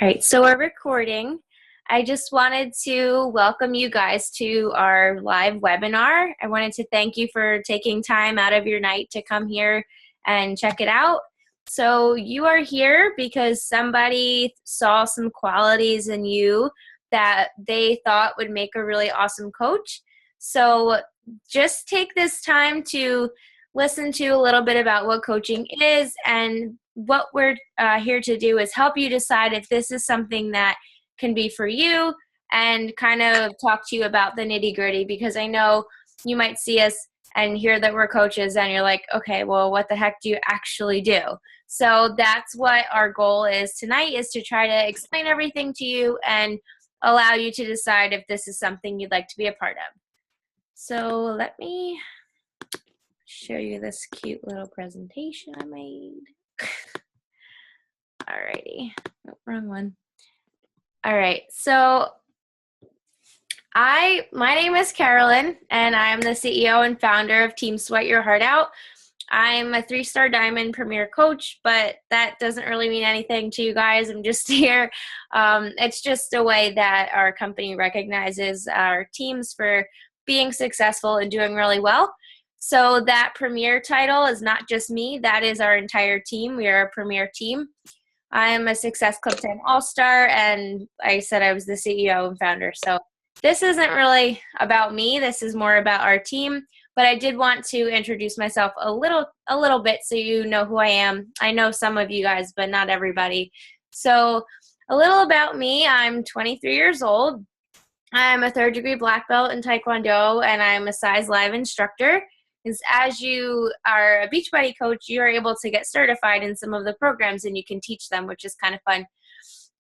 All right, so we're recording. I just wanted to welcome you guys to our live webinar. I wanted to thank you for taking time out of your night to come here and check it out. So you are here because somebody saw some qualities in you that they thought would make a really awesome coach. So just take this time to listen to a little bit about what coaching is, and what we're here to do is help you decide if this is something that can be for you, and kind of talk to you about the nitty gritty, because I know you might see us and hear that we're coaches and you're like, okay, well, what the heck do you actually do? So that's what our goal is tonight, is to try to explain everything to you and allow you to decide if this is something you'd like to be a part of. So let me show you this cute little presentation I made. Alrighty, oh, wrong one. All right, so my name is Carolyn, and I'm the CEO and founder of Team Sweat Your Heart Out. I'm a 3-star Diamond Premier Coach, but that doesn't really mean anything to you guys. I'm just here. It's just a way that our company recognizes our teams for being successful and doing really well. So that Premier title is not just me. That is our entire team. We are a Premier team. I'm a Success Club 10 All-Star, and I said I was the CEO and founder. So this isn't really about me. This is more about our team. But I did want to introduce myself a little bit so you know who I am. I know some of you guys, but not everybody. So a little about me. I'm 23 years old. I'm a 3rd-degree black belt in Taekwondo, and I'm a Size Live instructor. Is as you are a Beachbody coach, you are able to get certified in some of the programs, and you can teach them, which is kind of fun.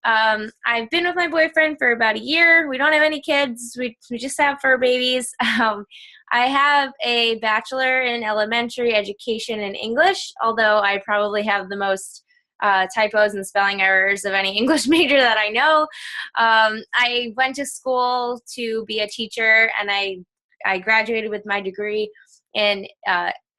I've been with my boyfriend for about a year. We don't have any kids. We just have fur babies. I have a bachelor in elementary education in English, although I probably have the most typos and spelling errors of any English major that I know. I went to school to be a teacher, and I graduated with my degree in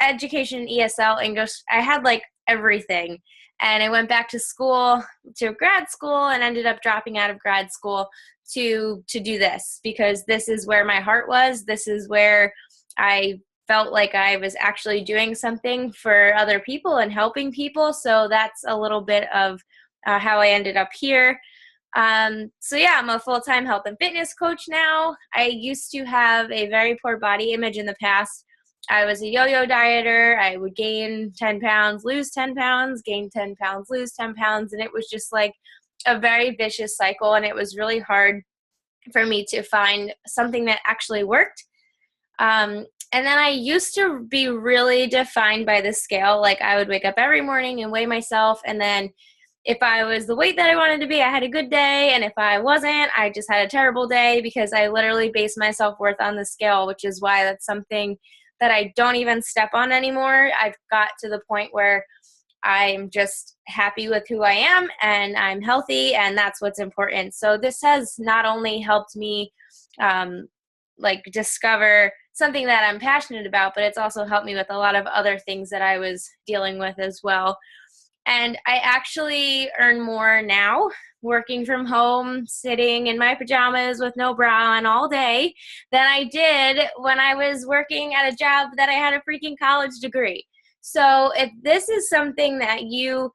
education, ESL, English. I had like everything. And I went back to school, to grad school, and ended up dropping out of grad school to do this, because this is where my heart was. This is where I felt like I was actually doing something for other people and helping people. So that's a little bit of how I ended up here. So yeah, I'm a full-time health and fitness coach now. I used to have a very poor body image in the past. I was a yo-yo dieter. I would gain 10 pounds, lose 10 pounds, gain 10 pounds, lose 10 pounds. And it was just like a very vicious cycle. And it was really hard for me to find something that actually worked. And then I used to be really defined by the scale. Like I would wake up every morning and weigh myself. And then if I was the weight that I wanted to be, I had a good day. And if I wasn't, I just had a terrible day, because I literally base my self-worth on the scale, which is why that's something that I don't even step on anymore. I've got to the point where I'm just happy with who I am, and I'm healthy, and that's what's important. So this has not only helped me discover something that I'm passionate about, but it's also helped me with a lot of other things that I was dealing with as well. And I actually earn more now working from home, sitting in my pajamas with no bra on all day, than I did when I was working at a job that I had a freaking college degree. So if this is something that you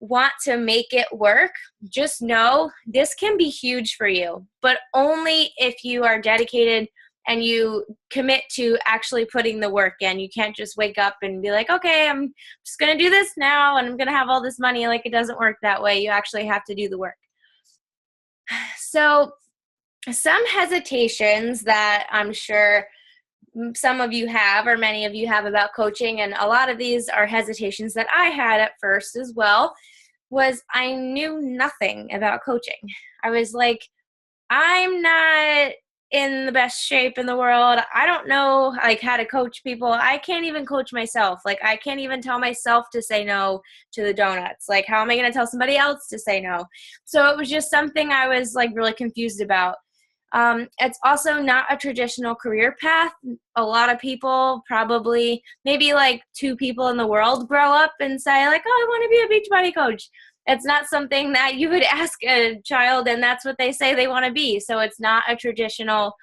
want to make it work, just know this can be huge for you, but only if you are dedicated and you commit to actually putting the work in. You can't just wake up and be like, okay, I'm just going to do this now and I'm going to have all this money. Like, it doesn't work that way. You actually have to do the work. So some hesitations that I'm sure some of you have, or many of you have, about coaching, and a lot of these are hesitations that I had at first as well, was I knew nothing about coaching. I was like, I'm not in the best shape in the world. I don't know how to coach people. I can't even coach myself. I can't even tell myself to say no to the donuts. How am I going to tell somebody else to say no? So it was just something I was really confused about. It's also not a traditional career path. A lot of people, probably maybe 2 people in the world, grow up and say oh, I want to be a Beachbody coach. It's not something that you would ask a child and that's what they say they want to be. So it's not a traditional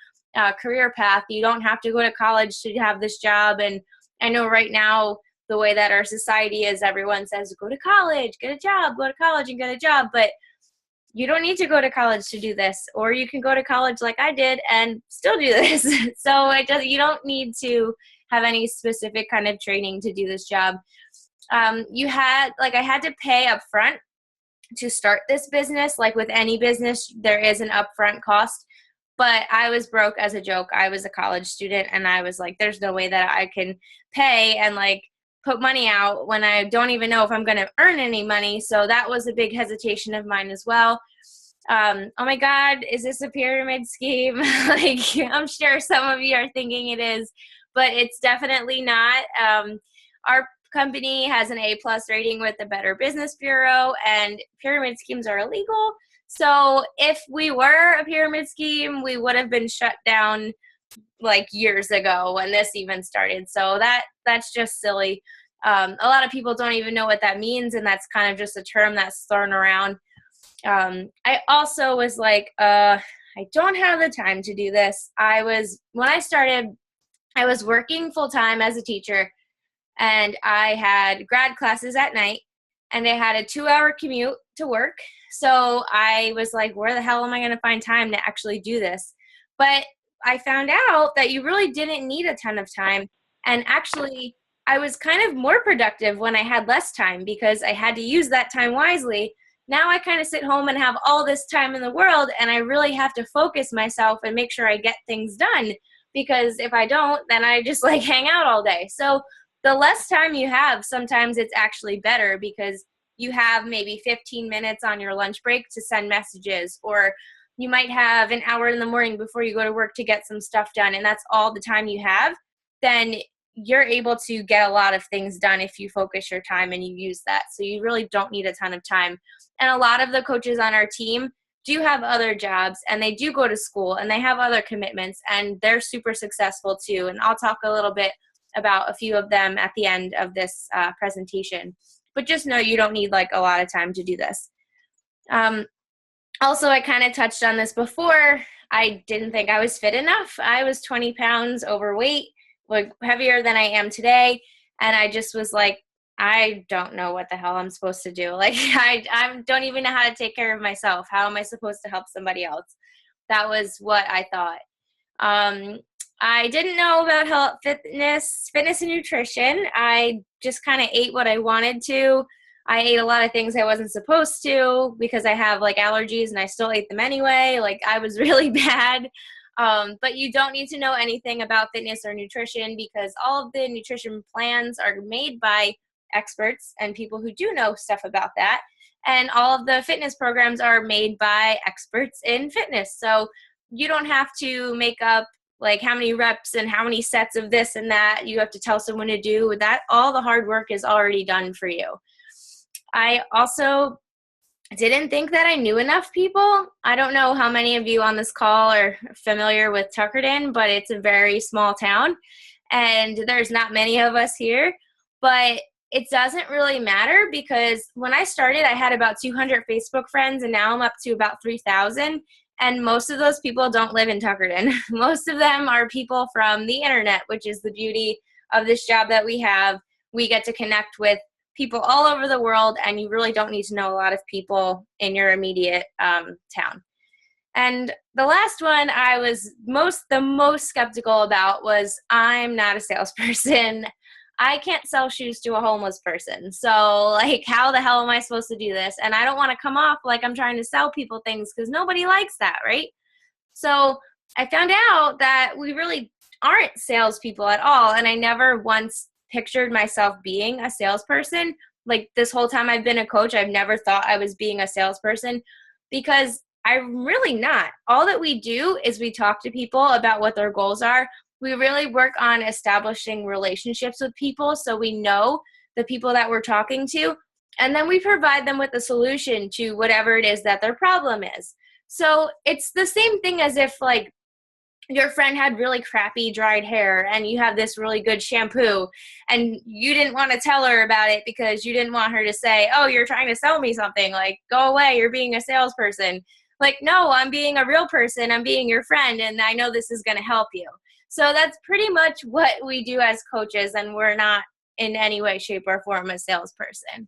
career path. You don't have to go to college to have this job. And I know right now, the way that our society is, everyone says, go to college, get a job, go to college and get a job. But you don't need to go to college to do this, or you can go to college like I did and still do this. So you don't need to have any specific kind of training to do this job. I had to pay up front to start this business. Like with any business, there is an upfront cost, but I was broke as a joke. I was a college student and I was like, there's no way that I can pay and like put money out when I don't even know if I'm going to earn any money. So that was a big hesitation of mine as well. Oh my God, is this a pyramid scheme? Like, I'm sure some of you are thinking it is, but it's definitely not. Our company has an A+ rating with the Better Business Bureau, and pyramid schemes are illegal. So if we were a pyramid scheme, we would have been shut down like years ago when this even started. So that's just silly. A lot of people don't even know what that means, and that's kind of just a term that's thrown around. I also was like, I don't have the time to do this. When I started, I was working full time as a teacher, and I had grad classes at night, and I had a 2-hour commute to work. So I was like, where the hell am I going to find time to actually do this? But I found out that you really didn't need a ton of time. And actually, I was kind of more productive when I had less time because I had to use that time wisely. Now I kind of sit home and have all this time in the world, and I really have to focus myself and make sure I get things done, because if I don't, then I just like hang out all day. So the less time you have, sometimes it's actually better, because you have maybe 15 minutes on your lunch break to send messages, or you might have an hour in the morning before you go to work to get some stuff done, and that's all the time you have. Then you're able to get a lot of things done if you focus your time and you use that. So you really don't need a ton of time. And a lot of the coaches on our team do have other jobs, and they do go to school, and they have other commitments, and they're super successful too. And I'll talk a little bit about a few of them at the end of this presentation. But just know you don't need like a lot of time to do this. Also, I kind of touched on this before. I didn't think I was fit enough. I was 20 pounds overweight, like heavier than I am today. And I just was like, I don't know what the hell I'm supposed to do. Like, I don't even know how to take care of myself. How am I supposed to help somebody else? That was what I thought. I didn't know about health, fitness and nutrition. I just kind of ate what I wanted to. I ate a lot of things I wasn't supposed to because I have like allergies, and I still ate them anyway. Like, I was really bad. But you don't need to know anything about fitness or nutrition, because all of the nutrition plans are made by experts and people who do know stuff about that. And all of the fitness programs are made by experts in fitness. So you don't have to make up like how many reps and how many sets of this and that you have to tell someone to do. That all the hard work is already done for you. I also didn't think that I knew enough people. I don't know how many of you on this call are familiar with Tuckerton, but it's a very small town, and there's not many of us here. But it doesn't really matter, because when I started, I had about 200 Facebook friends, and now I'm up to about 3,000. And most of those people don't live in Tuckerton. Most of them are people from the internet, which is the beauty of this job that we have. We get to connect with people all over the world, and you really don't need to know a lot of people in your immediate town. And the last one I was the most skeptical about was, I'm not a salesperson. I can't sell shoes to a homeless person. So like, how the hell am I supposed to do this? And I don't want to come off like I'm trying to sell people things, because nobody likes that, right? So I found out that we really aren't salespeople at all. And I never once pictured myself being a salesperson. Like, this whole time I've been a coach, I've never thought I was being a salesperson, because I'm really not. All that we do is we talk to people about what their goals are. We really work on establishing relationships with people, so we know the people that we're talking to, and then we provide them with a solution to whatever it is that their problem is. So it's the same thing as if like your friend had really crappy dried hair and you have this really good shampoo and you didn't want to tell her about it because you didn't want her to say, oh, you're trying to sell me something, like, go away, you're being a salesperson. Like, no, I'm being a real person, I'm being your friend, and I know this is going to help you. So that's pretty much what we do as coaches, and we're not in any way, shape, or form a salesperson.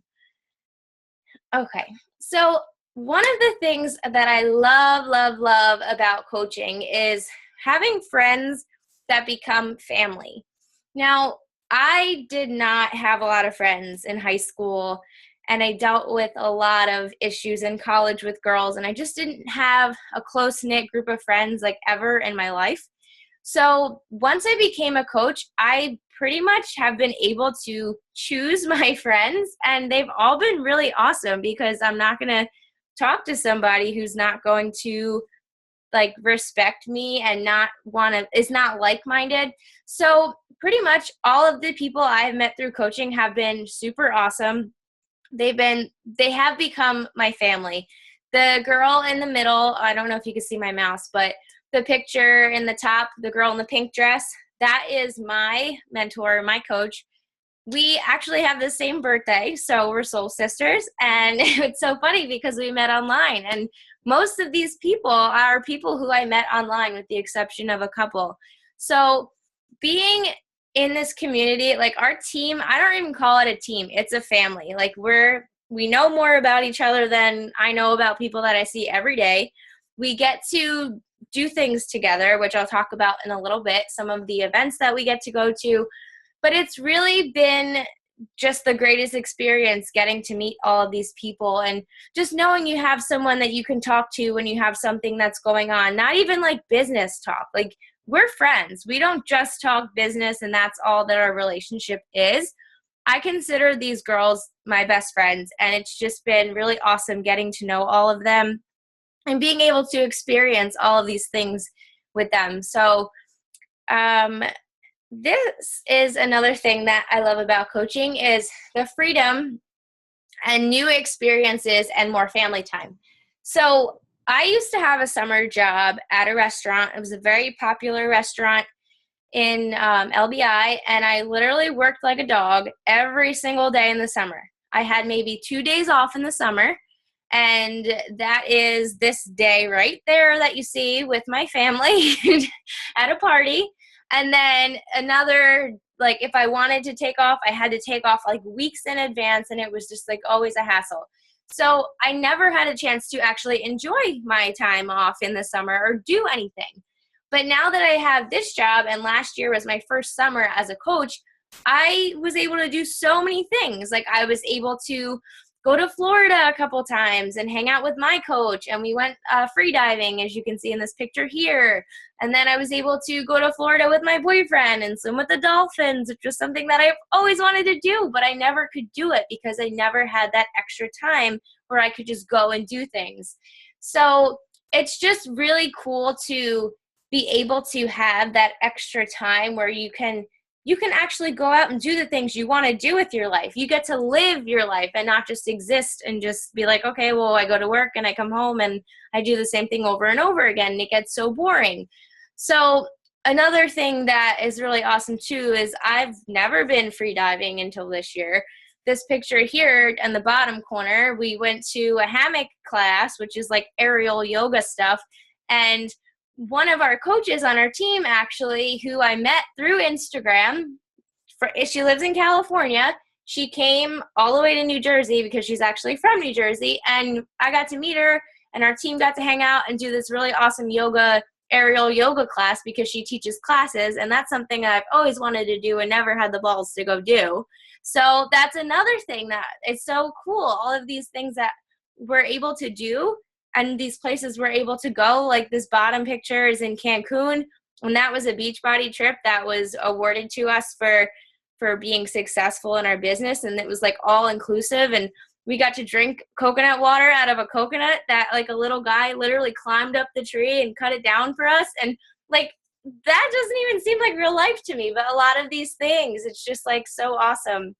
Okay, so one of the things that I love, love, love about coaching is having friends that become family. Now, I did not have a lot of friends in high school, and I dealt with a lot of issues in college with girls, and I just didn't have a close-knit group of friends like ever in my life. So once I became a coach, I pretty much have been able to choose my friends, and they've all been really awesome because I'm not going to talk to somebody who's not going to like respect me and not want to, is not like-minded. So pretty much all of the people I've met through coaching have been super awesome. They have become my family. The girl in the middle, I don't know if you can see my mouse, but the picture in the top, the girl in the pink dress, that is my mentor, my coach. We actually have the same birthday, so we're soul sisters. And it's so funny because we met online. And most of these people are people who I met online, with the exception of a couple. So being in this community, like our team, I don't even call it a team. It's a family. Like we know more about each other than I know about people that I see every day. We get to do things together, which I'll talk about in a little bit, some of the events that we get to go to. But it's really been just the greatest experience getting to meet all of these people and just knowing you have someone that you can talk to when you have something that's going on. Not even like business talk. Like, we're friends. We don't just talk business and that's all that our relationship is. I consider these girls my best friends, and it's just been really awesome getting to know all of them and being able to experience all of these things with them. So this is another thing that I love about coaching, is the freedom and new experiences and more family time. So I used to have a summer job at a restaurant. It was a very popular restaurant in LBI, and I literally worked like a dog every single day in the summer. I had maybe 2 days off in the summer, and that is this day right there that you see with my family at a party. And then another, like, if I wanted to take off, I had to take off like weeks in advance, and it was just like always a hassle. So I never had a chance to actually enjoy my time off in the summer or do anything. But now that I have this job, and last year was my first summer as a coach, I was able to do so many things. Like, I was able to go to Florida a couple times and hang out with my coach, and we went free diving, as you can see in this picture here. And then I was able to go to Florida with my boyfriend and swim with the dolphins, which was something that I've always wanted to do, but I never could do it because I never had that extra time where I could just go and do things. So it's just really cool to be able to have that extra time where you can actually go out and do the things you want to do with your life. You get to live your life and not just exist and just be like, okay, well, I go to work and I come home and I do the same thing over and over again, and it gets so boring. So another thing that is really awesome too is I've never been free diving until this year. This picture here in the bottom corner, we went to a hammock class, which is like aerial yoga stuff. And one of our coaches on our team, actually, who I met through Instagram, she lives in California. She came all the way to New Jersey because she's actually from New Jersey, and I got to meet her, and our team got to hang out and do this really awesome aerial yoga class because she teaches classes, and that's something I've always wanted to do and never had the balls to go do. So that's another thing that is so cool. All of these things that we're able to do, and these places we're able to go, like this bottom picture is in Cancun, and that was a Beachbody trip that was awarded to us for being successful in our business, and it was like all inclusive, and we got to drink coconut water out of a coconut that like a little guy literally climbed up the tree and cut it down for us. And like, that doesn't even seem like real life to me, but a lot of these things, it's just like so awesome.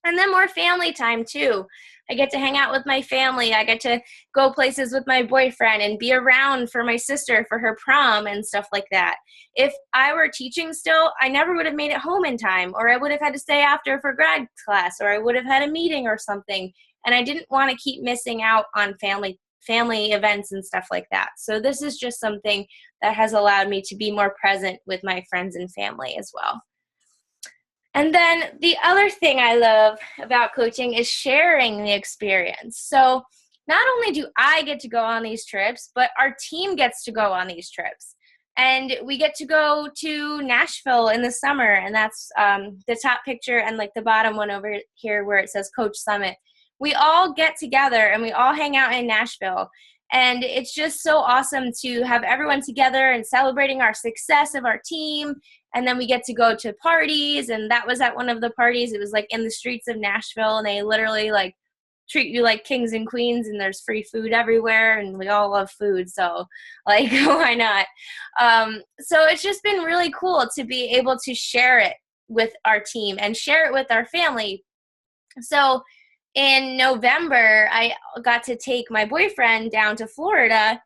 And then more family time too. I get to hang out with my family. I get to go places with my boyfriend and be around for my sister for her prom and stuff like that. If I were teaching still, I never would have made it home in time, or I would have had to stay after for grad class, or I would have had a meeting or something. And I didn't want to keep missing out on family events and stuff like that. So this is just something that has allowed me to be more present with my friends and family as well. And then the other thing I love about coaching is sharing the experience. So not only do I get to go on these trips, but our team gets to go on these trips. And we get to go to Nashville in the summer, and that's the top picture and like the bottom one over here where it says Coach Summit. We all get together and we all hang out in Nashville. And it's just so awesome to have everyone together and celebrating our success of our team. And then we get to go to parties, and that was at one of the parties. It was like in the streets of Nashville, and they literally like treat you like kings and queens, and there's free food everywhere, and we all love food, so like why not? So it's just been really cool to be able to share it with our team and share it with our family. So in November, I got to take my boyfriend down to Florida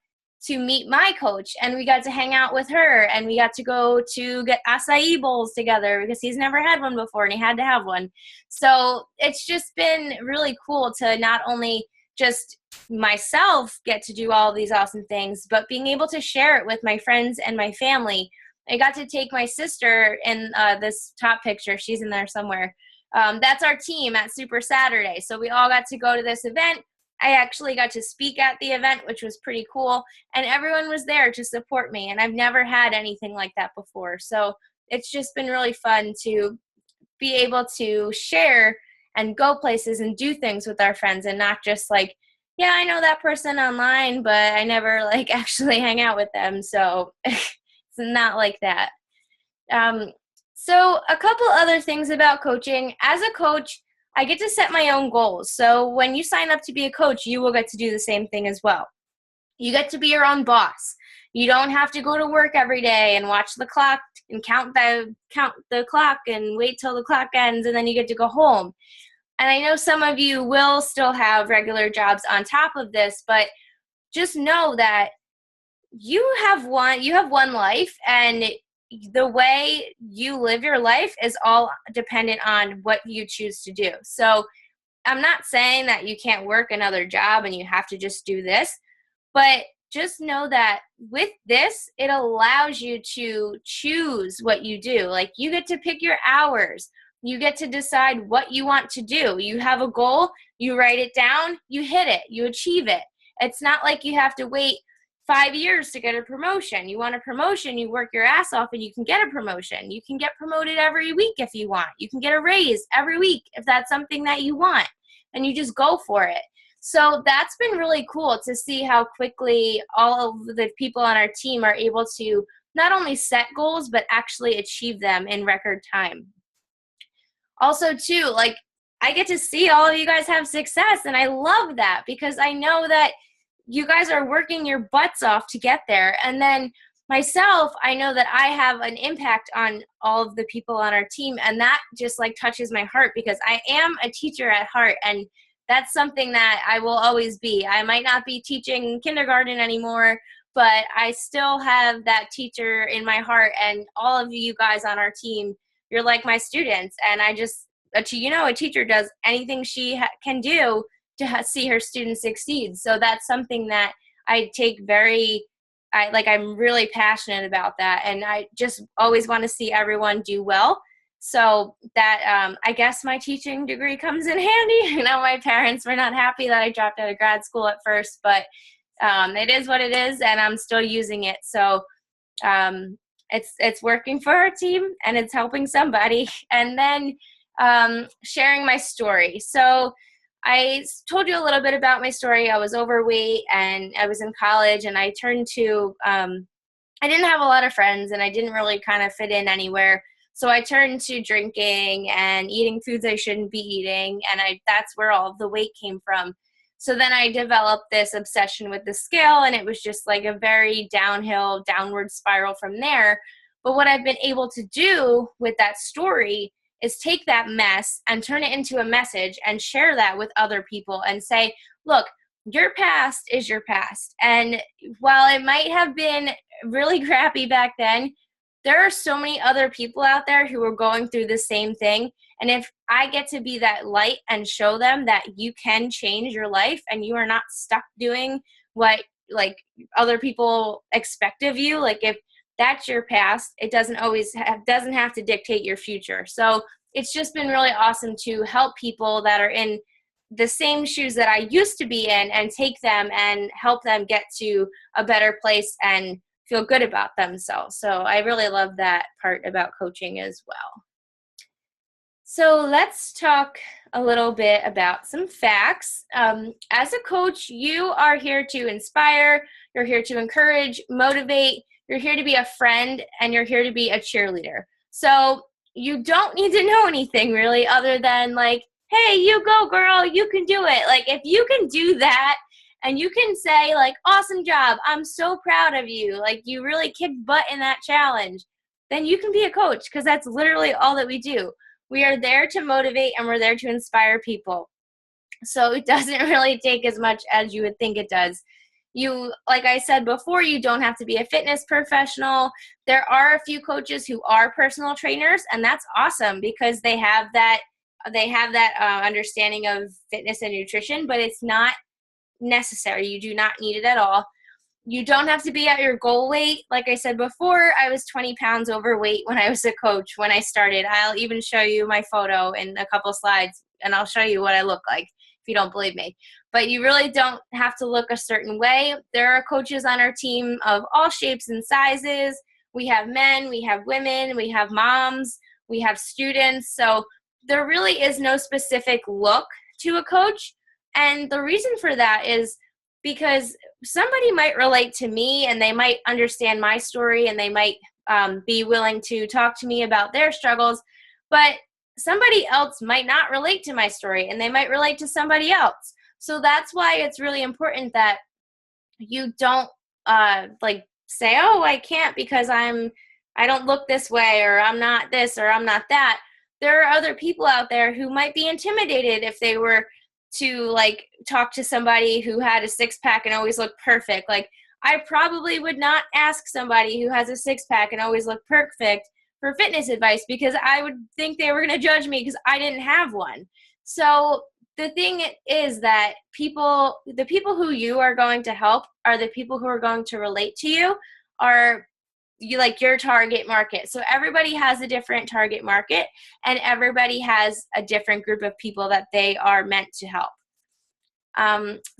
to meet my coach, and we got to hang out with her, and we got to go to get acai bowls together because he's never had one before and he had to have one. So it's just been really cool to not only just myself get to do all these awesome things, but being able to share it with my friends and my family. I got to take my sister in this top picture. She's in there somewhere. That's our team at Super Saturday. So we all got to go to this event. I actually got to speak at the event, which was pretty cool, and everyone was there to support me, and I've never had anything like that before. So it's just been really fun to be able to share and go places and do things with our friends, and not just like, yeah, I know that person online, but I never like actually hang out with them. So it's not like that. So a couple other things about coaching. As a coach, I get to set my own goals. So when you sign up to be a coach, you will get to do the same thing as well. You get to be your own boss. You don't have to go to work every day and watch the clock and count the clock and wait till the clock ends, and then you get to go home. And I know some of you will still have regular jobs on top of this, but just know that you have one life, and the way you live your life is all dependent on what you choose to do. So I'm not saying that you can't work another job and you have to just do this, but just know that with this, it allows you to choose what you do. Like, you get to pick your hours. You get to decide what you want to do. You have a goal, you write it down, you hit it, you achieve it. It's not like you have to wait 5 years to get a promotion. You want a promotion, you work your ass off and you can get a promotion. You can get promoted every week if you want. You can get a raise every week if that's something that you want, and you just go for it. So that's been really cool to see how quickly all of the people on our team are able to not only set goals, but actually achieve them in record time. Also too, like, I get to see all of you guys have success, and I love that because I know that you guys are working your butts off to get there. And then myself, I know that I have an impact on all of the people on our team, and that just like touches my heart because I am a teacher at heart, and that's something that I will always be. I might not be teaching kindergarten anymore, but I still have that teacher in my heart, and all of you guys on our team, you're like my students. And I just, a teacher does anything she can do to see her students succeed. So that's something that I take I'm really passionate about that. And I just always want to see everyone do well. So that, I guess my teaching degree comes in handy. My parents were not happy that I dropped out of grad school at first, but it is what it is, and I'm still using it. So it's working for our team, and it's helping somebody. And then sharing my story. So I told you a little bit about my story. I was overweight, and I was in college, and I turned to, I didn't have a lot of friends, and I didn't really kind of fit in anywhere. So I turned to drinking and eating foods I shouldn't be eating, and that's where all of the weight came from. So then I developed this obsession with the scale, and it was just like a very downward spiral from there. But what I've been able to do with that story is take that mess and turn it into a message and share that with other people and say, look, your past is your past. And while it might have been really crappy back then, there are so many other people out there who are going through the same thing. And if I get to be that light and show them that you can change your life and you are not stuck doing what like other people expect of you, like if that's your past, it doesn't have to dictate your future. So it's just been really awesome to help people that are in the same shoes that I used to be in and take them and help them get to a better place and feel good about themselves. So I really love that part about coaching as well. So let's talk a little bit about some facts. As a coach, you are here to inspire, you're here to encourage, motivate, you're here to be a friend, and you're here to be a cheerleader. So you don't need to know anything really other than like, hey, you go girl, you can do it. Like if you can do that and you can say like, awesome job, I'm so proud of you, like you really kicked butt in that challenge, then you can be a coach, because that's literally all that we do. We are there to motivate and we're there to inspire people. So it doesn't really take as much as you would think it does. You, like I said before, you don't have to be a fitness professional. There are a few coaches who are personal trainers, and that's awesome because they have that understanding of fitness and nutrition, but it's not necessary. You do not need it at all. You don't have to be at your goal weight. Like I said before, I was 20 pounds overweight when I was a coach when I started. I'll even show you my photo in a couple slides, and I'll show you what I look like if you don't believe me. But you really don't have to look a certain way. There are coaches on our team of all shapes and sizes. We have men, we have women, we have moms, we have students. So there really is no specific look to a coach. And the reason for that is because somebody might relate to me and they might understand my story and they might be willing to talk to me about their struggles, but somebody else might not relate to my story and they might relate to somebody else. So that's why it's really important that you don't like say, oh, I can't because I don't look this way, or I'm not this, or I'm not that. There are other people out there who might be intimidated if they were to like talk to somebody who had a six-pack and always looked perfect. Like I probably would not ask somebody who has a six-pack and always look perfect for fitness advice, because I would think they were going to judge me because I didn't have one. So the thing is that the people who you are going to help are the people who are going to relate to you, are you like your target market. So everybody has a different target market and everybody has a different group of people that they are meant to help.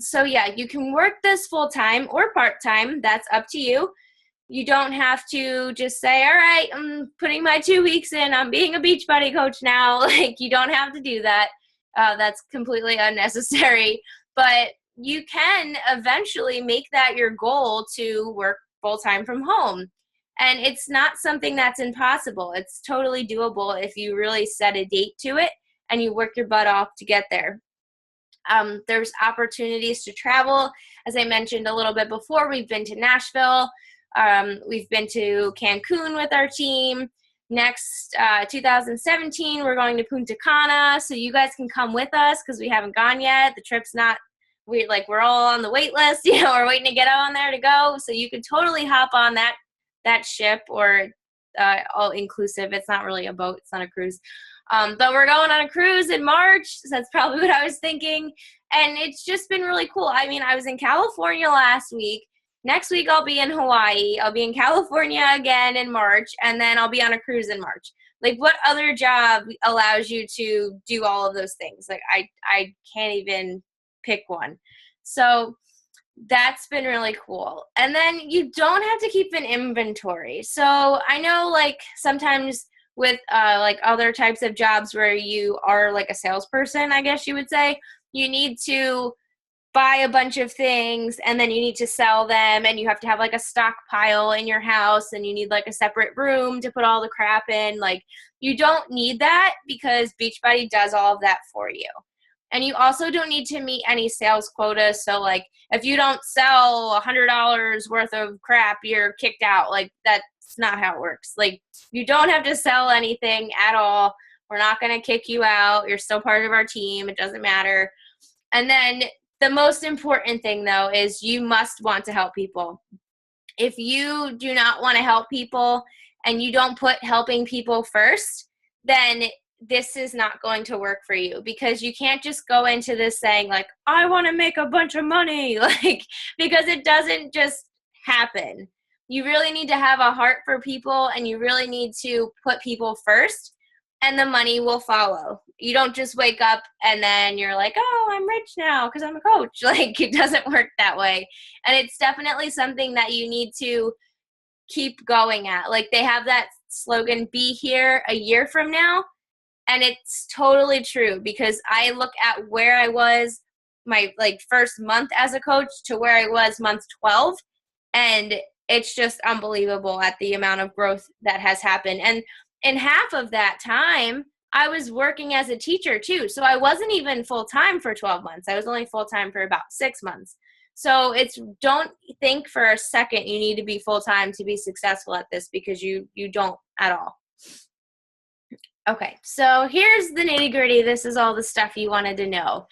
So yeah, you can work this full-time or part-time. That's up to you. You don't have to just say, all right, I'm putting my 2 weeks in, I'm being a Beachbody coach now. Like you don't have to do that. That's completely unnecessary, but you can eventually make that your goal to work full-time from home. And it's not something that's impossible. It's totally doable if you really set a date to it and you work your butt off to get there. There's opportunities to travel. As I mentioned a little bit before, we've been to Nashville. We've been to Cancun with our team. Next, 2017, we're going to Punta Cana. So you guys can come with us because we haven't gone yet. The trip's not, we're all on the wait list. We're waiting to get on there to go. So you could totally hop on that ship, or all inclusive. It's not really a boat. It's not a cruise. But we're going on a cruise in March. So that's probably what I was thinking. And it's just been really cool. I mean, I was in California last week. Next week, I'll be in Hawaii. I'll be in California again in March. And then I'll be on a cruise in March. Like, what other job allows you to do all of those things? Like, I can't even pick one. So that's been really cool. And then you don't have to keep an inventory. So I know like sometimes with like other types of jobs where you are like a salesperson, I guess you would say, you need to buy a bunch of things and then you need to sell them, and you have to have like a stockpile in your house, and you need like a separate room to put all the crap in. Like you don't need that because Beachbody does all of that for you. And you also don't need to meet any sales quota. So like if you don't sell $100 worth of crap, you're kicked out. Like that's not how it works. Like you don't have to sell anything at all. We're not going to kick you out. You're still part of our team. It doesn't matter. And then the most important thing, though, is you must want to help people. If you do not want to help people and you don't put helping people first, then this is not going to work for you, because you can't just go into this saying like, I want to make a bunch of money, like, because it doesn't just happen. You really need to have a heart for people, and you really need to put people first, and the money will follow. You don't just wake up and then you're like, oh, I'm rich now because I'm a coach. Like, it doesn't work that way. And it's definitely something that you need to keep going at. Like, they have that slogan, be here a year from now. And it's totally true, because I look at where I was my first month as a coach to where I was month 12. And it's just unbelievable at the amount of growth that has happened. And in half of that time, I was working as a teacher too. So I wasn't even full-time for 12 months. I was only full-time for about 6 months. So don't think for a second you need to be full-time to be successful at this, because you don't at all. Okay, so here's the nitty-gritty. This is all the stuff you wanted to know.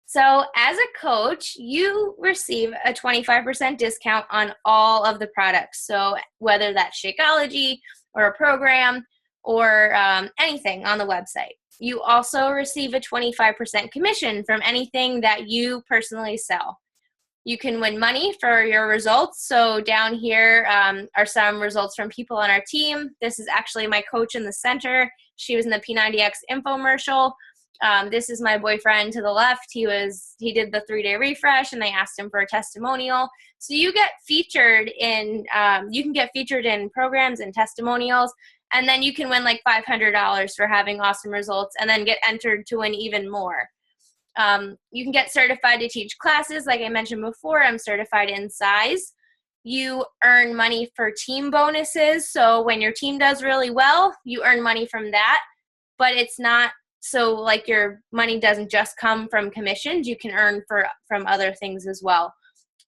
So as a coach, you receive a 25% discount on all of the products. So whether that's Shakeology or a program or anything on the website. You also receive a 25% commission from anything that you personally sell. You can win money for your results. So down here are some results from people on our team. This is actually my coach in the center. She was in the P90X infomercial. This is my boyfriend to the left. He did the 3-day refresh, and they asked him for a testimonial. So you get featured in, you can get featured in programs and testimonials, and then you can win like $500 for having awesome results, and then get entered to win even more. You can get certified to teach classes. Like I mentioned before, I'm certified in size. You earn money for team bonuses. So when your team does really well, you earn money from that. But it's not so like your money doesn't just come from commissions. You can earn from other things as well.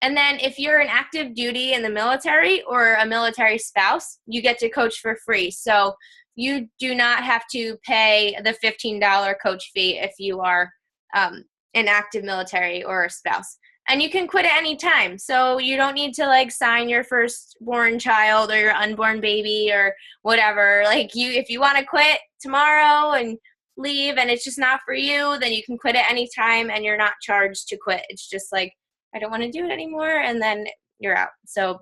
And then if you're an active duty in the military or a military spouse, you get to coach for free. So you do not have to pay the $15 coach fee if you are an active military or a spouse. And you can quit at any time. So you don't need to like sign your firstborn child or your unborn baby or whatever. Like if you want to quit tomorrow and leave and it's just not for you, then you can quit at any time and you're not charged to quit. It's just like, I don't want to do it anymore, and then you're out. So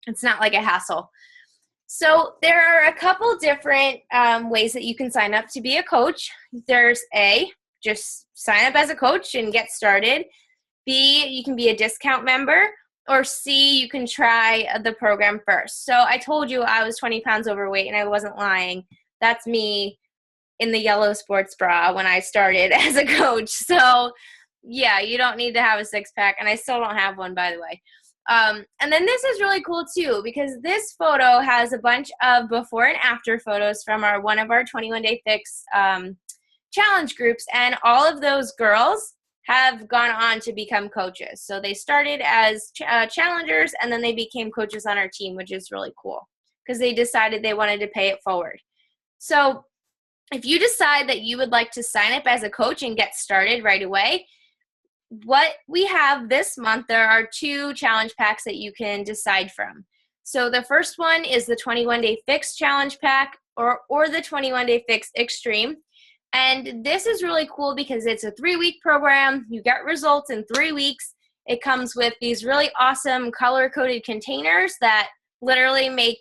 it's not like a hassle. So there are a couple different ways that you can sign up to be a coach. There's A, just sign up as a coach and get started. B, you can be a discount member. Or C, you can try the program first. So I told you I was 20 pounds overweight, and I wasn't lying. That's me in the yellow sports bra when I started as a coach. So yeah, you don't need to have a six-pack, and I still don't have one, by the way. And then this is really cool too, because this photo has a bunch of before and after photos from one of our 21-day fix challenge groups, and all of those girls have gone on to become coaches. So they started as challengers, and then they became coaches on our team, which is really cool because they decided they wanted to pay it forward. So if you decide that you would like to sign up as a coach and get started right away, what we have this month, there are 2 challenge packs that you can decide from. So the first one is the 21-day fix challenge pack or the 21-day fix extreme. And this is really cool because it's a 3-week program. You get results in 3 weeks. It comes with these really awesome color-coded containers that literally make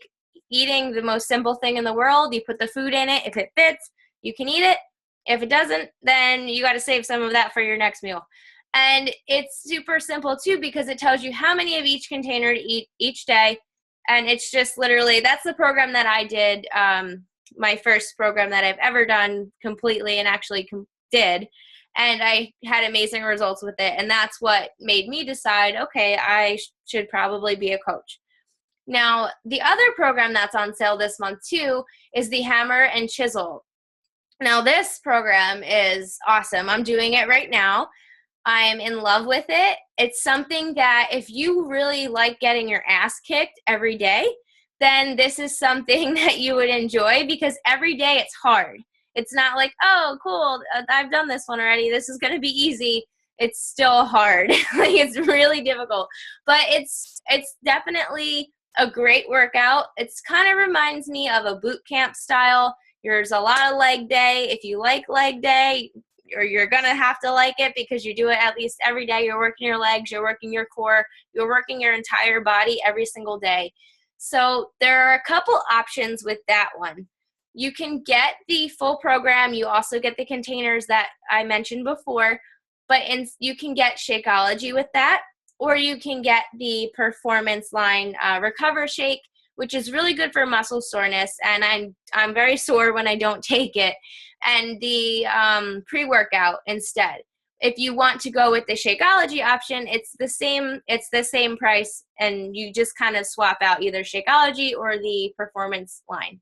eating the most simple thing in the world. You put the food in it. If it fits, you can eat it. If it doesn't, then you got to save some of that for your next meal. And it's super simple too, because it tells you how many of each container to eat each day. And it's just literally, that's the program that I did, my first program that I've ever done completely and actually did. And I had amazing results with it. And that's what made me decide, okay, I should probably be a coach. Now, the other program that's on sale this month too is the Hammer and Chisel. Now, this program is awesome. I'm doing it right now. I'm in love with it. It's something that if you really like getting your ass kicked every day, then this is something that you would enjoy because every day it's hard. It's not like, oh, cool, I've done this one already, this is going to be easy. It's still hard. Like, it's really difficult, but it's definitely a great workout. It's kind of reminds me of a boot camp style. There's a lot of leg day. If you like leg day, or you're going to have to like it because you do it at least every day. You're working your legs, you're working your core, you're working your entire body every single day. So there are a couple options with that one. You can get the full program. You also get the containers that I mentioned before, but you can get Shakeology with that, or you can get the Performance Line Recover Shake, which is really good for muscle soreness, and I'm very sore when I don't take it, and the pre-workout instead. If you want to go with the Shakeology option, it's the same price, and you just kind of swap out either Shakeology or the Performance Line.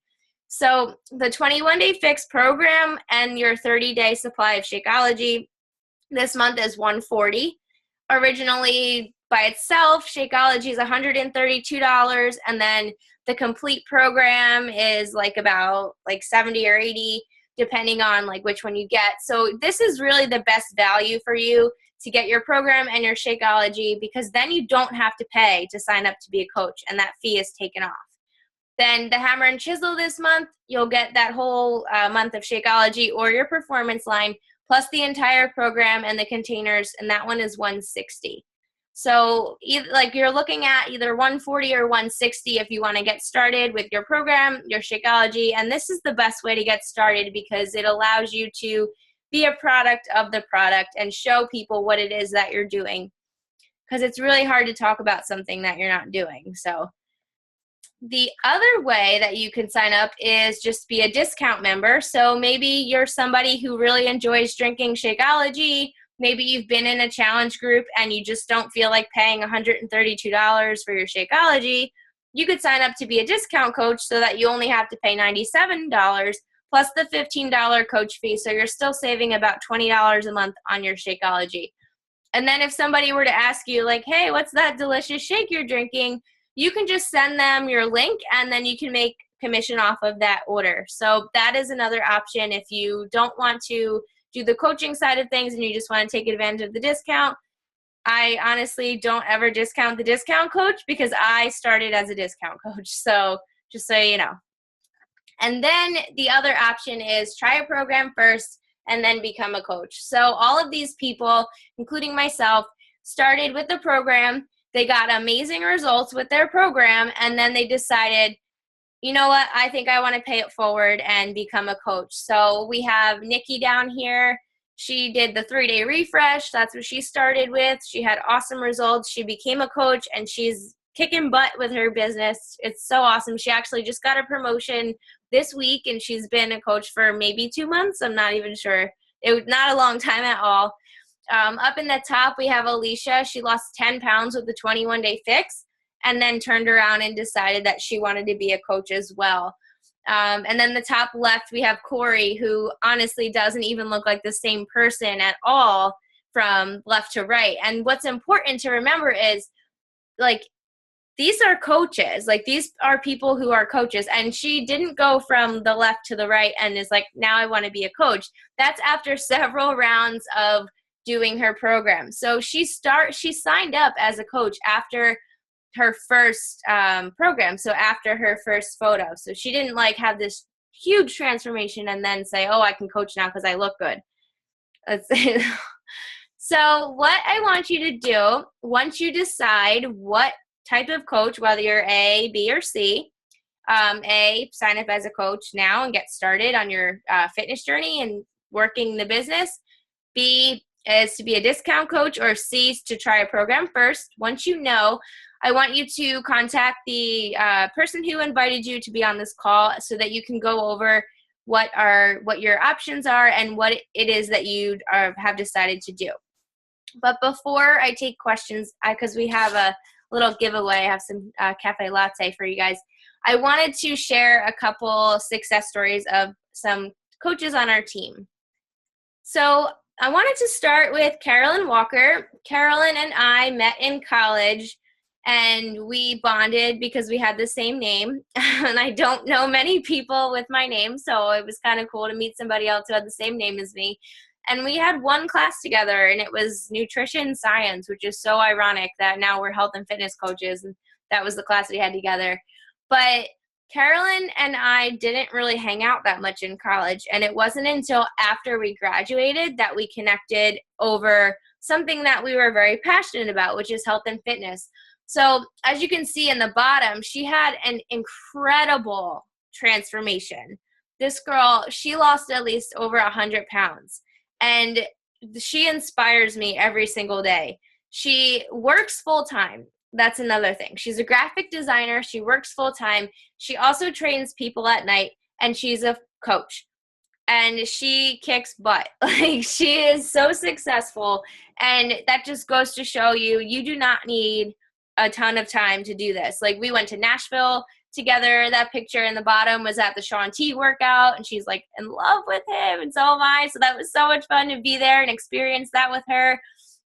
So the 21-day fix program and your 30-day supply of Shakeology this month is $140. Originally, by itself, Shakeology is $132, and then the complete program is about $70 or $80, depending on which one you get. So this is really the best value for you to get your program and your Shakeology, because then you don't have to pay to sign up to be a coach, and that fee is taken off. Then the Hammer and Chisel this month, you'll get that whole month of Shakeology or your Performance Line, plus the entire program and the containers, and that one is $160. So you're looking at either $140 or $160 if you want to get started with your program, your Shakeology, and this is the best way to get started because it allows you to be a product of the product and show people what it is that you're doing, because it's really hard to talk about something that you're not doing. So the other way that you can sign up is just be a discount member. So maybe you're somebody who really enjoys drinking Shakeology. Maybe you've been in a challenge group and you just don't feel like paying $132 for your Shakeology. You could sign up to be a discount coach so that you only have to pay $97 plus the $15 coach fee. So you're still saving about $20 a month on your Shakeology. And then if somebody were to ask you hey, what's that delicious shake you're drinking? You can just send them your link and then you can make commission off of that order. So that is another option if you don't want to do the coaching side of things and you just want to take advantage of the discount. I honestly don't ever discount the discount coach because I started as a discount coach. So just so you know. And then the other option is try a program first and then become a coach. So all of these people, including myself, started with the program. They got amazing results with their program, and then they decided, you know what, I think I want to pay it forward and become a coach. So we have Nikki down here. She did the 3-day refresh. That's what she started with. She had awesome results. She became a coach, and she's kicking butt with her business. It's so awesome. She actually just got a promotion this week, and she's been a coach for maybe 2 months. I'm not even sure. It was not a long time at all. Up in the top, we have Alicia. She lost 10 pounds with the 21-day fix and then turned around and decided that she wanted to be a coach as well. And then the top left, we have Corey, who honestly doesn't even look like the same person at all from left to right. And what's important to remember is, these are coaches. These are people who are coaches. And she didn't go from the left to the right and is now I want to be a coach. That's after several rounds of doing her program. So she signed up as a coach after her first program. So after her first photo. So she didn't have this huge transformation and then say, oh, I can coach now because I look good. So what I want you to do, once you decide what type of coach, whether you're A, B, or C, A, sign up as a coach now and get started on your fitness journey and working the business. B is to be a discount coach, or C is to try a program first. Once you know, I want you to contact the person who invited you to be on this call so that you can go over what your options are and what it is that you have decided to do. But before I take questions, because we have a little giveaway, I have some cafe latte for you guys. I wanted to share a couple success stories of some coaches on our team. So I wanted to start with Carolyn Walker. Carolyn and I met in college, and we bonded because we had the same name. And I don't know many people with my name, so it was kind of cool to meet somebody else who had the same name as me. And we had one class together, and it was nutrition science, which is so ironic that now we're health and fitness coaches, and that was the class we had together. But Carolyn and I didn't really hang out that much in college, and it wasn't until after we graduated that we connected over something that we were very passionate about, which is health and fitness. So as you can see in the bottom, she had an incredible transformation. This girl, she lost at least over 100 pounds, and she inspires me every single day. She works full-time. That's another thing. She's a graphic designer. She works full-time. She also trains people at night, and she's a coach. And she kicks butt. Like, she is so successful, and that just goes to show you, you do not need a ton of time to do this. Like, we went to Nashville together. That picture in the bottom was at the Shaun T workout, and she's like in love with him, and so am I. So that was so much fun to be there and experience that with her.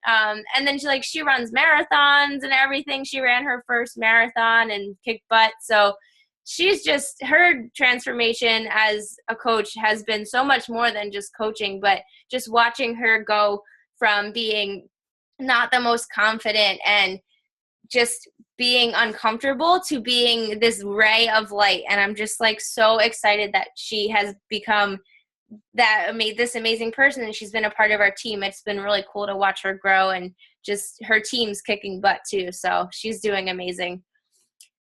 And then she runs marathons and everything. She ran her first marathon and kicked butt. So she's just, her transformation as a coach has been so much more than just coaching, but just watching her go from being not the most confident and just being uncomfortable to being this ray of light. And I'm just like so excited that she has become this amazing person, and she's been a part of our team. It's been really cool to watch her grow, and just her team's kicking butt too. So she's doing amazing.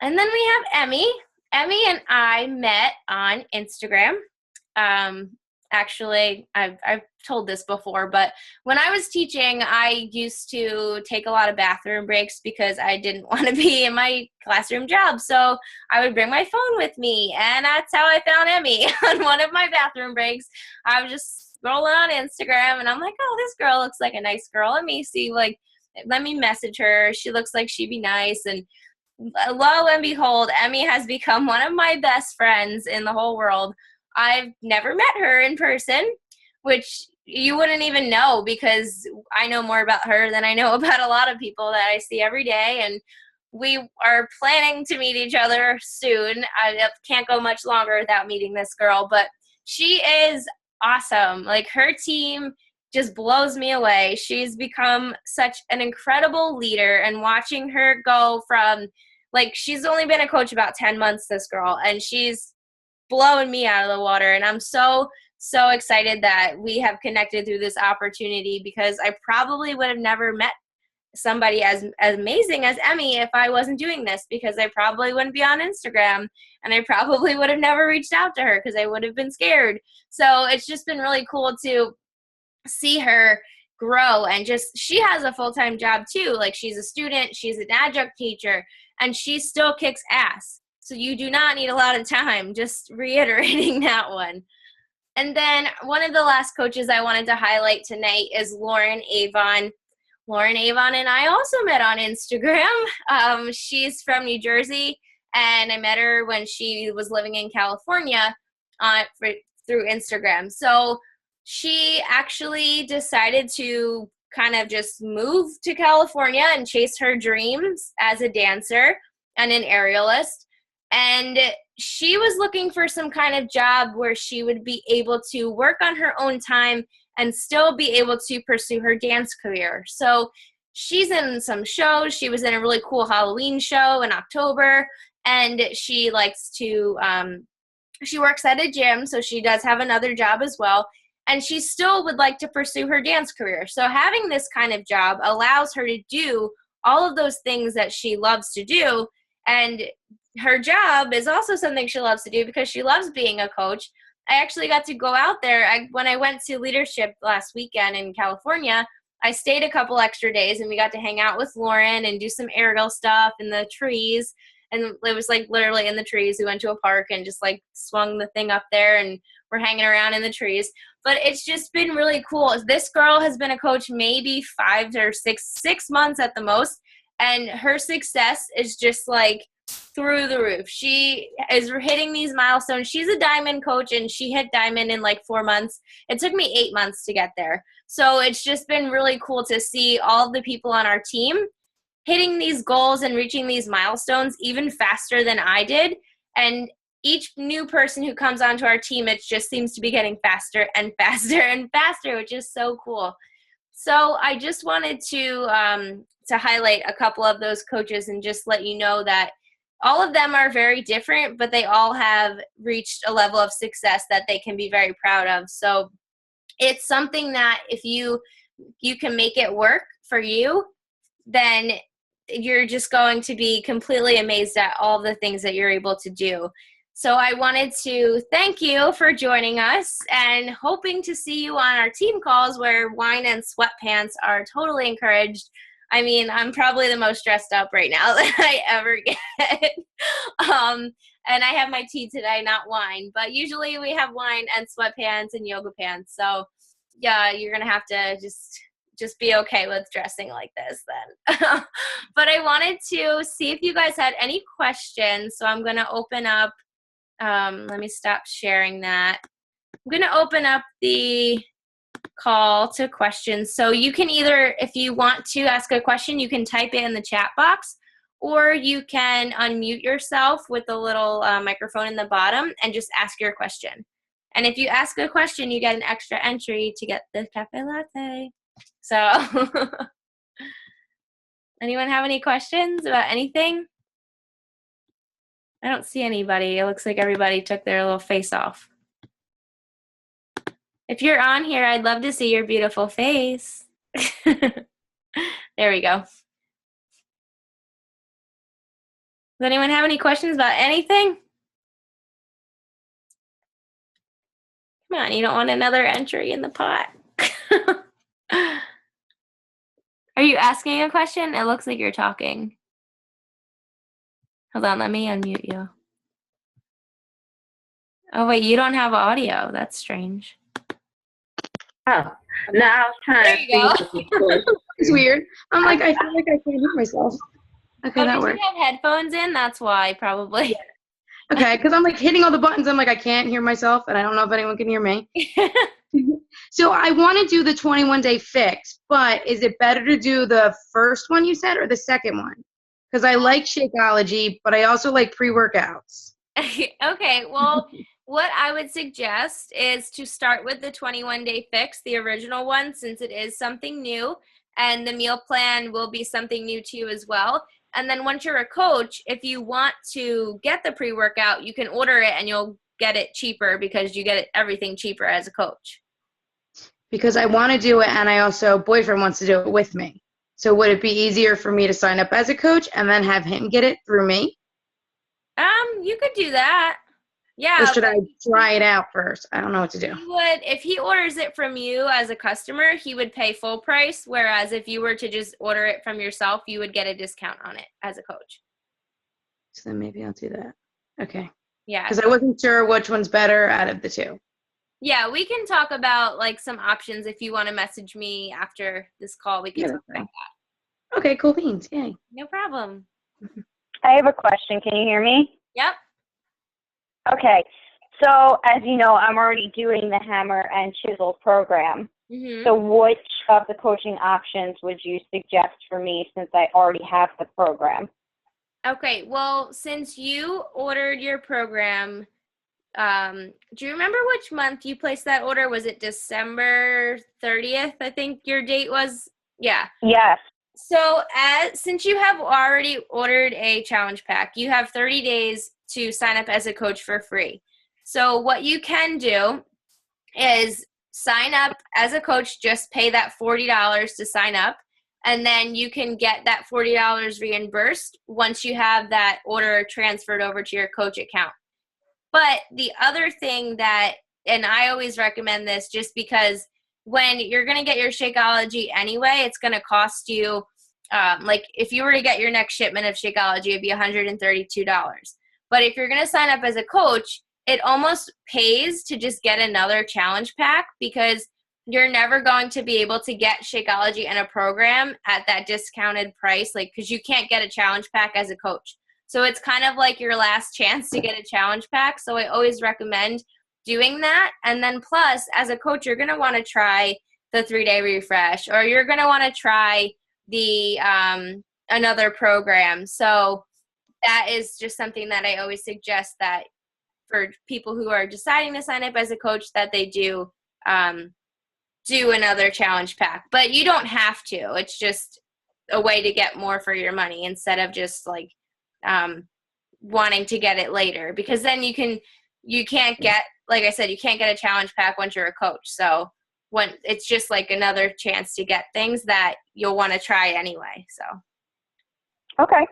And then we have Emmy. Emmy and I met on Instagram. Actually, I've told this before, but when I was teaching, I used to take a lot of bathroom breaks because I didn't want to be in my classroom job. So I would bring my phone with me, and that's how I found Emmy. On one of my bathroom breaks, I was just scrolling on Instagram, and I'm like, oh, this girl looks like a nice girl. Let me message her. She looks like she'd be nice. And lo and behold, Emmy has become one of my best friends in the whole world. I've never met her in person, which you wouldn't even know, because I know more about her than I know about a lot of people that I see every day. And we are planning to meet each other soon. I can't go much longer without meeting this girl, but she is awesome. Like, her team just blows me away. She's become such an incredible leader, and watching her go from, she's only been a coach about 10 months, this girl, and she's blowing me out of the water. And I'm so excited that we have connected through this opportunity, because I probably would have never met somebody as amazing as Emmy if I wasn't doing this, because I probably wouldn't be on Instagram, and I probably would have never reached out to her because I would have been scared. So it's just been really cool to see her grow, and she has a full-time job too. Like, she's a student, she's an adjunct teacher, and she still kicks ass. So you do not need a lot of time, just reiterating that one. And then one of the last coaches I wanted to highlight tonight is Lauren Avon. Lauren Avon and I also met on Instagram. She's from New Jersey, and I met her when she was living in California through Instagram. So she actually decided to kind of just move to California and chase her dreams as a dancer and an aerialist. And she was looking for some kind of job where she would be able to work on her own time and still be able to pursue her dance career. So she's in some shows. She was in a really cool Halloween show in October, and she likes to, she works at a gym, so she does have another job as well. And she still would like to pursue her dance career. So having this kind of job allows her to do all of those things that she loves to do. And her job is also something she loves to do because she loves being a coach. I actually got to go out there. When I went to leadership last weekend in California, I stayed a couple extra days, and we got to hang out with Lauren and do some aerial stuff in the trees. And it was literally in the trees. We went to a park and just swung the thing up there, and we're hanging around in the trees. But it's just been really cool. This girl has been a coach maybe 5 or 6 months at the most, and her success is just through the roof. She is hitting these milestones. She's a diamond coach, and she hit diamond in 4 months. It took me 8 months to get there. So it's just been really cool to see all of the people on our team hitting these goals and reaching these milestones even faster than I did. And each new person who comes onto our team, it just seems to be getting faster and faster and faster, which is so cool. So I just wanted to highlight a couple of those coaches and just let you know that all of them are very different, but they all have reached a level of success that they can be very proud of. So it's something that if you can make it work for you, then you're just going to be completely amazed at all the things that you're able to do. So I wanted to thank you for joining us and hoping to see you on our team calls where wine and sweatpants are totally encouraged. I mean, I'm probably the most dressed up right now that I ever get. And I have my tea today, not wine. But usually we have wine and sweatpants and yoga pants. So, yeah, you're going to have to just be okay with dressing like this then. But I wanted to see if you guys had any questions. So I'm going to open up. Let me stop sharing that. I'm going to open up the call to questions. So you can either, if you want to ask a question, you can type it in the chat box, or you can unmute yourself with the little microphone in the bottom and just ask your question. And if you ask a question, you get an extra entry to get the cafe latte. So anyone have any questions about anything? I don't see anybody. It looks like everybody took their little face off. If you're on here, I'd love to see your beautiful face. There we go. Does anyone have any questions about anything? Come on, you don't want another entry in the pot. Are you asking a question? It looks like you're talking. Hold on, let me unmute you. Oh, wait, you don't have audio. That's strange. Oh, no, I was trying There to you go. It's weird. I'm like, I feel like I can't hear myself. Okay, Oh, that did works. you have headphones in? That's why, probably. Yeah. Okay, because I'm like hitting all the buttons. I'm like, I can't hear myself, and I don't know if anyone can hear me. So I want to do the 21-day fix, but is it better to do the first one you said or the second one? Because I like Shakeology, but I also like pre-workouts. Okay, well, what I would suggest is to start with the 21-day fix, the original one, since it is something new, and the meal plan will be something new to you as well. And then once you're a coach, if you want to get the pre-workout, you can order it and you'll get it cheaper because you get everything cheaper as a coach. Because I want to do it, and I also, boyfriend wants to do it with me. So would it be easier for me to sign up as a coach and then have him get it through me? You could do that. Yeah. Or should I try it out first? I don't know what to do. He would, if he orders it from you as a customer, he would pay full price. Whereas if you were to just order it from yourself, you would get a discount on it as a coach. So then maybe I'll do that. Okay. Yeah. Because I wasn't sure which one's better out of the two. Yeah, we can talk about like some options if you want to message me after this call. We can talk about that. Okay, cool beans. Yay. No problem. I have a question. Can you hear me? Yep. Okay. So, as you know, I'm already doing the hammer and chisel program. Mm-hmm. So which of the coaching options would you suggest for me since I already have the program? Okay, well, since you ordered your program, do you remember which month you placed that order? Was it December 30th? I think your date was. Yeah. Yes. So since you have already ordered a challenge pack, you have 30 days to sign up as a coach for free. So what you can do is sign up as a coach, just pay that $40 to sign up, and then you can get that $40 reimbursed once you have that order transferred over to your coach account. But the other thing that, and I always recommend this just because when you're going to get your Shakeology anyway, it's going to cost you, like if you were to get your next shipment of Shakeology, it'd be $132. But if you're going to sign up as a coach, it almost pays to just get another challenge pack because you're never going to be able to get Shakeology in a program at that discounted price, like because you can't get a challenge pack as a coach. So it's kind of like your last chance to get a challenge pack. So I always recommend doing that. And then plus, as a coach, you're going to want to try the 3-day refresh, or you're going to want to try the another program. So that is just something that I always suggest, that for people who are deciding to sign up as a coach, that they do another challenge pack. But you don't have to. It's just a way to get more for your money instead of just like wanting to get it later, because then you can't get, like I said, you can't get a challenge pack once you're a coach. So when it's just like another chance to get things that you'll want to try anyway. So Okay.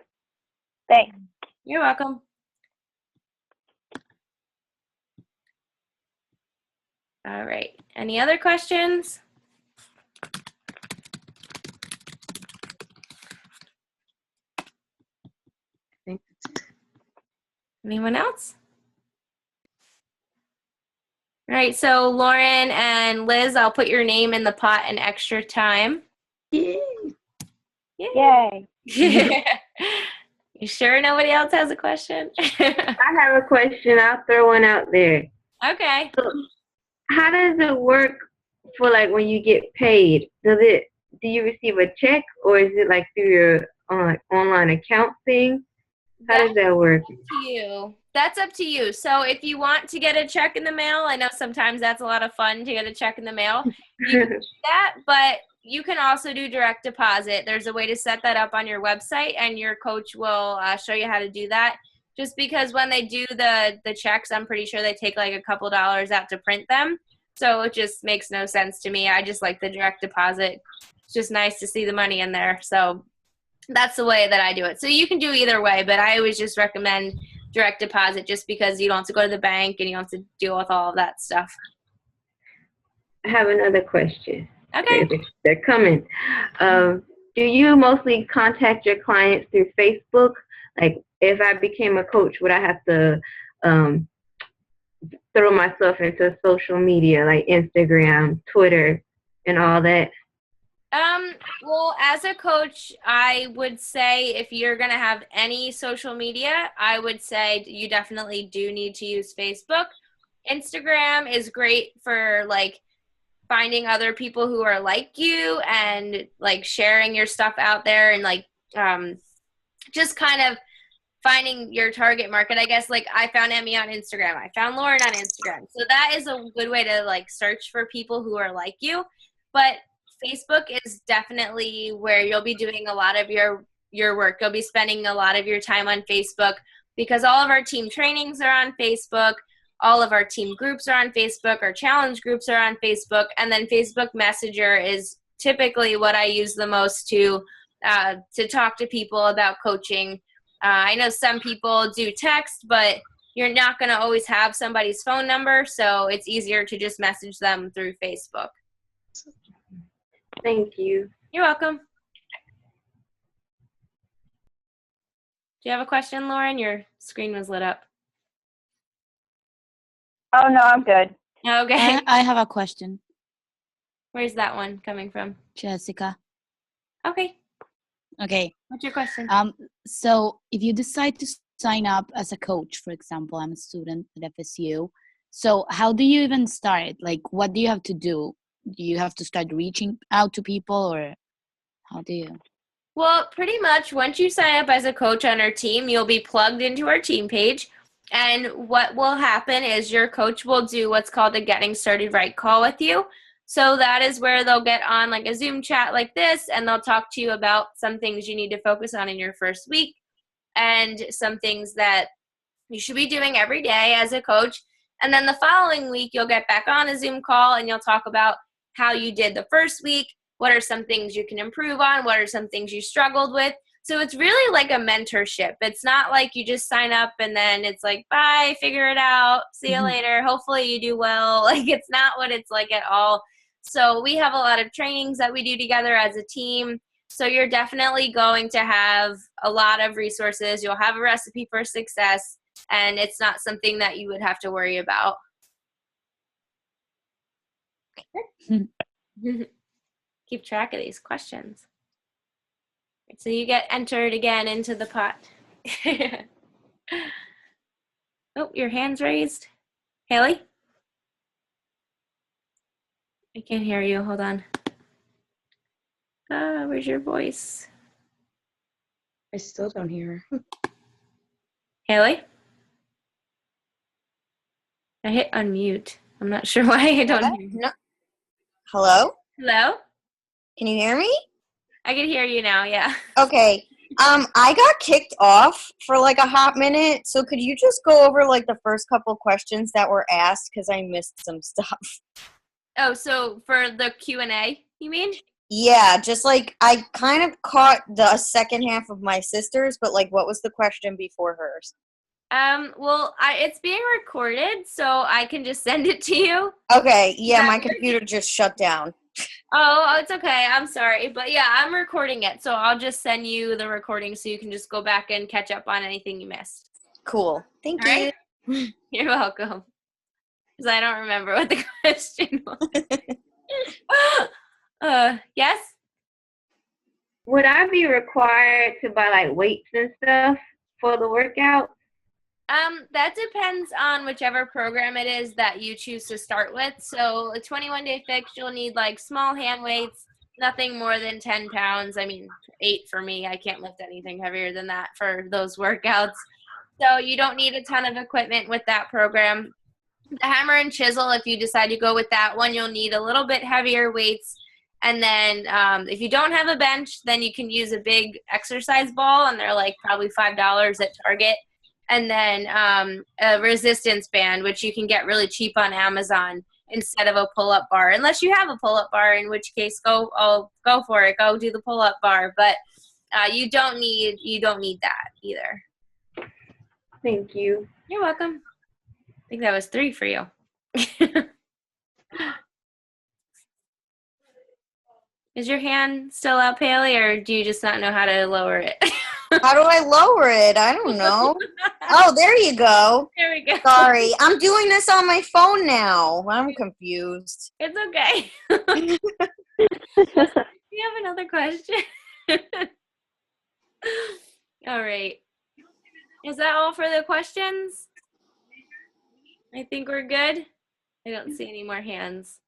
Thanks. you're welcome. All right. Any other questions? Anyone else? All right, so Lauren and Liz, I'll put your name in the pot an extra time. Yay. You sure nobody else has a question? I have a question. I'll throw one out there. Okay. So, how does it work for like when you get paid? Do you receive a check, or is it like through your online account thing? How does that work? That's up to you. So if you want to get a check in the mail, I know sometimes that's a lot of fun to get a check in the mail. You can do that, but you can also do direct deposit. There's a way to set that up on your website, and your coach will show you how to do that. Just because when they do the checks, I'm pretty sure they take like a couple dollars out to print them. So it just makes no sense to me. I just like the direct deposit. It's just nice to see the money in there. So that's the way that I do it. So you can do either way, but I always just recommend direct deposit, just because you don't have to go to the bank and you don't have to deal with all of that stuff. I have another question. Okay. They're coming. Do you mostly contact your clients through Facebook? Like, if I became a coach, would I have to throw myself into social media like Instagram, Twitter, and all that? Well, as a coach, I would say if you're going to have any social media, I would say you definitely do need to use Facebook. Instagram is great for like finding other people who are like you and like sharing your stuff out there, and like just kind of finding your target market. I guess like I found Emmy on Instagram. I found Lauren on Instagram. So that is a good way to like search for people who are like you. But Facebook is definitely where you'll be doing a lot of your work. You'll be spending a lot of your time on Facebook, because all of our team trainings are on Facebook. All of our team groups are on Facebook. Our challenge groups are on Facebook. And then Facebook Messenger is typically what I use the most to talk to people about coaching. I know some people do text, but you're not going to always have somebody's phone number, so it's easier to just message them through Facebook. Thank you. You're welcome. Do you have a question, Lauren? Your screen was lit up. Oh, no, I'm good. Okay. I have a question. Where's that one coming from? Jessica. Okay. Okay. What's your question? So if you decide to sign up as a coach, for example, I'm a student at FSU. So how do you even start? Like, what do you have to do? Do you have to start reaching out to people, or how do you? Well, pretty much once you sign up as a coach on our team, you'll be plugged into our team page. And what will happen is your coach will do what's called a getting started right call with you. So that is where they'll get on like a Zoom chat like this, and they'll talk to you about some things you need to focus on in your first week and some things that you should be doing every day as a coach. And then the following week, you'll get back on a Zoom call and you'll talk about how you did the first week. What are some things you can improve on? What are some things you struggled with? So it's really like a mentorship. It's not like you just sign up and then it's like, bye, figure it out. See you later. Hopefully you do well. Like, it's not what it's like at all. So we have a lot of trainings that we do together as a team. So you're definitely going to have a lot of resources. You'll have a recipe for success, and it's not something that you would have to worry about. Keep track of these questions. So you get entered again into the pot. Oh, your hand's raised. Haley? I can't hear you. Hold on. Where's your voice? I still don't hear her. Haley? I hit unmute. I'm not sure why I don't What? hear. No. Hello? Hello? Can you hear me? I can hear you now, yeah. Okay. I got kicked off for like a hot minute, so could you just go over like the first couple questions that were asked because I missed some stuff. Oh, so for the Q&A, you mean? Yeah, just like I kind of caught the second half of my sister's, but like what was the question before hers? Well, it's being recorded, so I can just send it to you. Okay, yeah, That my work? computer just shut down. Oh, it's okay. I'm sorry. But yeah, I'm recording it, so I'll just send you the recording so you can just go back and catch up on anything you missed. Cool. Thank All you. right? You're welcome. Because I don't remember what the question was. Yes? Would I be required to buy like weights and stuff for the workout? That depends on whichever program it is that you choose to start with. So a 21-day fix, you'll need like small hand weights, nothing more than 10 pounds. I mean, 8 for me. I can't lift anything heavier than that for those workouts. So you don't need a ton of equipment with that program. The hammer and chisel, if you decide to go with that one, you'll need a little bit heavier weights. And then if you don't have a bench, then you can use a big exercise ball, and they're like probably $5 at Target. And then a resistance band, which you can get really cheap on Amazon instead of a pull-up bar, unless you have a pull-up bar, in which case go for it. Go do the pull-up bar, but you don't need that either. Thank you. You're welcome. I think that was 3 for you. Is your hand still up, Haley, or do you just not know how to lower it? How do I lower it? I don't know. Oh, there you go. There we go. Sorry, I'm doing this on my phone now. I'm confused. It's okay. Do you have another question? All right. Is that all for the questions? I think we're good. I don't see any more hands.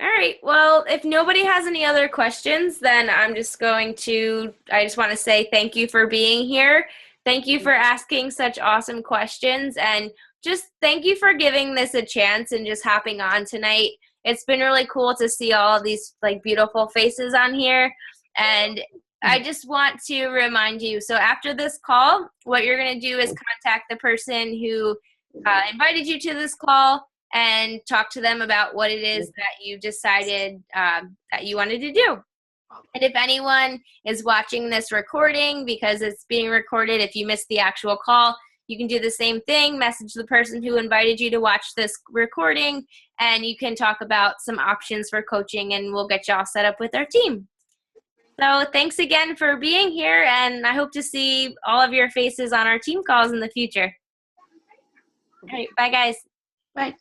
All right. Well, if nobody has any other questions, then I just want to say thank you for being here. Thank you for asking such awesome questions, and just thank you for giving this a chance and just hopping on tonight. It's been really cool to see all of these like beautiful faces on here. And I just want to remind you, so after this call, what you're going to do is contact the person who invited you to this call and talk to them about what it is that you decided that you wanted to do. And if anyone is watching this recording, because it's being recorded, if you missed the actual call, you can do the same thing, message the person who invited you to watch this recording, and you can talk about some options for coaching, and we'll get you all set up with our team. So thanks again for being here, and I hope to see all of your faces on our team calls in the future. All right, bye guys. Bye.